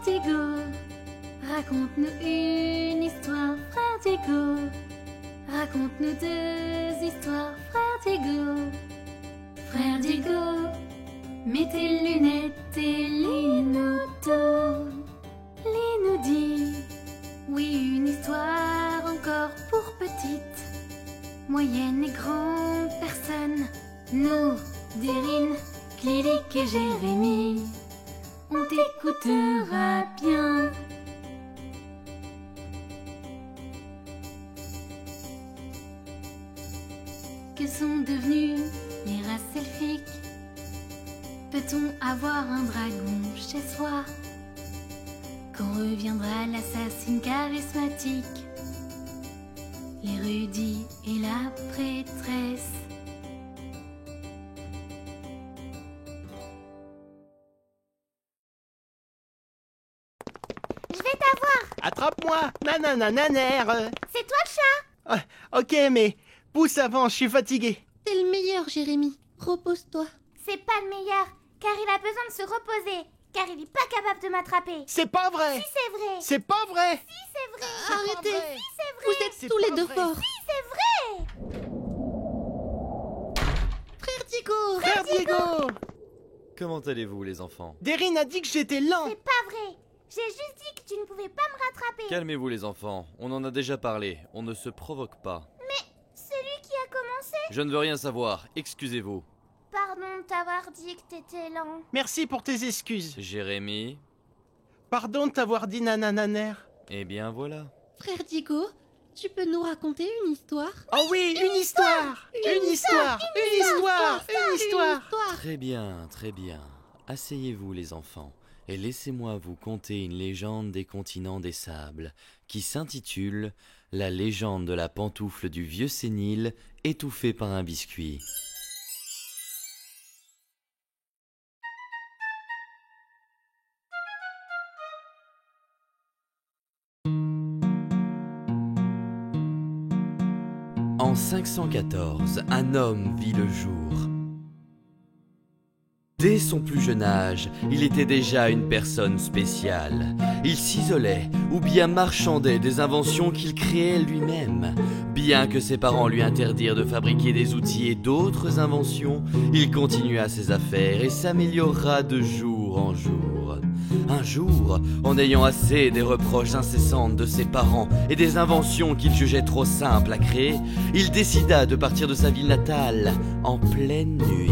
frère Diego. Raconte-nous une histoire, frère Diego. Raconte-nous 2 histoires, frère Diego. Frère Diego, mets tes lunettes et lis-nous tout. Lis-nous dit, oui, une histoire encore pour petites, moyenne et grande personnes. Nous, Derine, Clilic et Jérémie, on t'écoutera bien. Que sont devenus les races elfiques? Peut-on avoir un dragon chez soi? Quand reviendra l'assassine charismatique, l'érudit et la prêtresse? Je vais t'avoir. Attrape-moi, nananananer. C'est toi le chat. Ok, mais pousse avant, je suis fatigué. T'es le meilleur, Jérémie. Repose-toi. C'est pas le meilleur, car il a besoin de se reposer, car il est pas capable de m'attraper. C'est pas vrai. Si c'est vrai. C'est pas vrai. Si c'est vrai. Arrêtez. Si c'est vrai. Vous êtes C'est tous les pas deux vrai. forts. Si c'est vrai. Frère Diego. Frère Diego. Comment allez-vous, les enfants? Derine a dit que j'étais lent. C'est pas vrai. J'ai juste dit que tu ne pouvais pas me rattraper. Calmez-vous, les enfants. On en a déjà parlé. On ne se provoque pas. Celui qui a commencé. Je ne veux rien savoir. Excusez-vous. Pardon de t'avoir dit que t'étais lent. Merci pour tes excuses. Jérémie. Pardon de t'avoir dit nanananer. Eh bien, voilà. Frère Diego, tu peux nous raconter une histoire? Oh oui, une histoire. Une histoire. Une histoire. Une histoire. Très bien, très bien. Asseyez-vous, les enfants, et laissez-moi vous conter une légende des continents des sables, qui s'intitule « La légende de la pantoufle du vieux sénile, étouffée par un biscuit ». En 514, un homme vit le jour. Dès son plus jeune âge, il était déjà une personne spéciale. Il s'isolait ou bien marchandait des inventions qu'il créait lui-même. Bien que ses parents lui interdirent de fabriquer des outils et d'autres inventions, il continua ses affaires et s'améliora de jour en jour. Un jour, en ayant assez des reproches incessantes de ses parents et des inventions qu'il jugeait trop simples à créer, il décida de partir de sa ville natale en pleine nuit.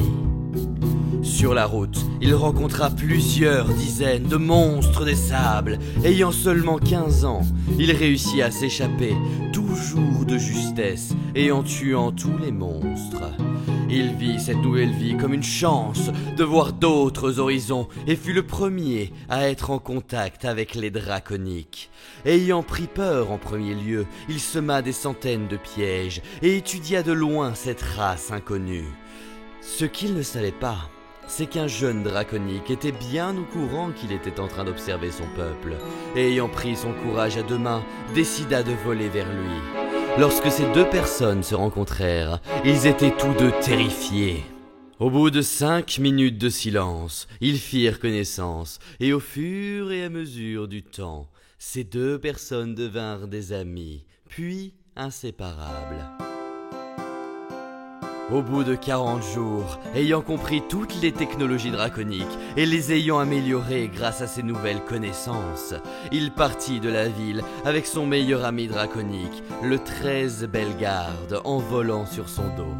Sur la route, il rencontra plusieurs dizaines de monstres des sables. Ayant seulement 15 ans, il réussit à s'échapper, toujours de justesse, et en tuant tous les monstres. Il vit cette nouvelle vie comme une chance de voir d'autres horizons et fut le premier à être en contact avec les draconiques. Ayant pris peur en premier lieu, il sema des centaines de pièges et étudia de loin cette race inconnue. Ce qu'il ne savait pas, c'est qu'un jeune draconique était bien au courant qu'il était en train d'observer son peuple, et ayant pris son courage à 2 mains, décida de voler vers lui. Lorsque ces 2 personnes se rencontrèrent, ils étaient tous 2 terrifiés. Au bout de 5 minutes de silence, ils firent connaissance, et au fur et à mesure du temps, ces 2 personnes devinrent des amis, puis inséparables. Au bout de 40 jours, ayant compris toutes les technologies draconiques et les ayant améliorées grâce à ses nouvelles connaissances, il partit de la ville avec son meilleur ami draconique, le 13 Bellegarde, en volant sur son dos.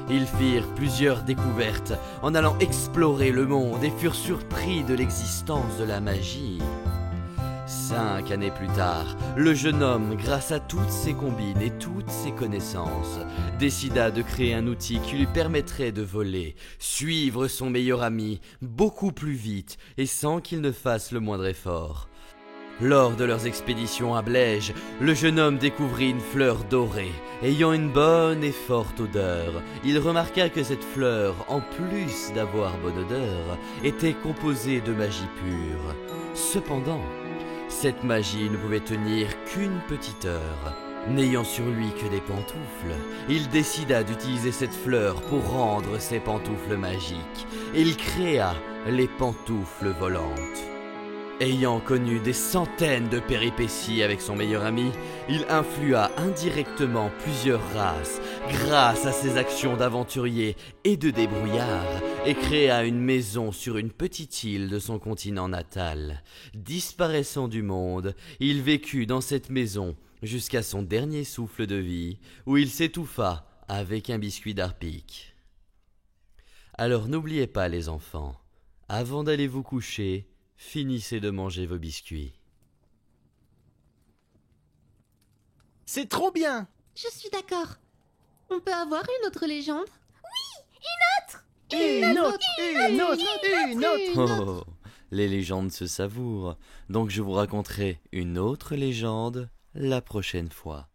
Ils firent plusieurs découvertes en allant explorer le monde et furent surpris de l'existence de la magie. 5 années plus tard, le jeune homme, grâce à toutes ses combines et toutes ses connaissances, décida de créer un outil qui lui permettrait de voler, suivre son meilleur ami beaucoup plus vite et sans qu'il ne fasse le moindre effort. Lors de leurs expéditions à Blège, le jeune homme découvrit une fleur dorée, ayant une bonne et forte odeur. Il remarqua que cette fleur, en plus d'avoir bonne odeur, était composée de magie pure. Cependant, cette magie ne pouvait tenir qu'une petite heure. N'ayant sur lui que des pantoufles, il décida d'utiliser cette fleur pour rendre ses pantoufles magiques, et il créa les pantoufles volantes. Ayant connu des centaines de péripéties avec son meilleur ami, il influa indirectement plusieurs races grâce à ses actions d'aventurier et de débrouillard et créa une maison sur une petite île de son continent natal. Disparaissant du monde, il vécut dans cette maison jusqu'à son dernier souffle de vie où il s'étouffa avec un biscuit d'Arpique. Alors n'oubliez pas les enfants, avant d'aller vous coucher, finissez de manger vos biscuits. C'est trop bien. Je suis d'accord. On peut avoir une autre légende? Une autre. Oh, les légendes se savourent, donc je vous raconterai une autre légende la prochaine fois.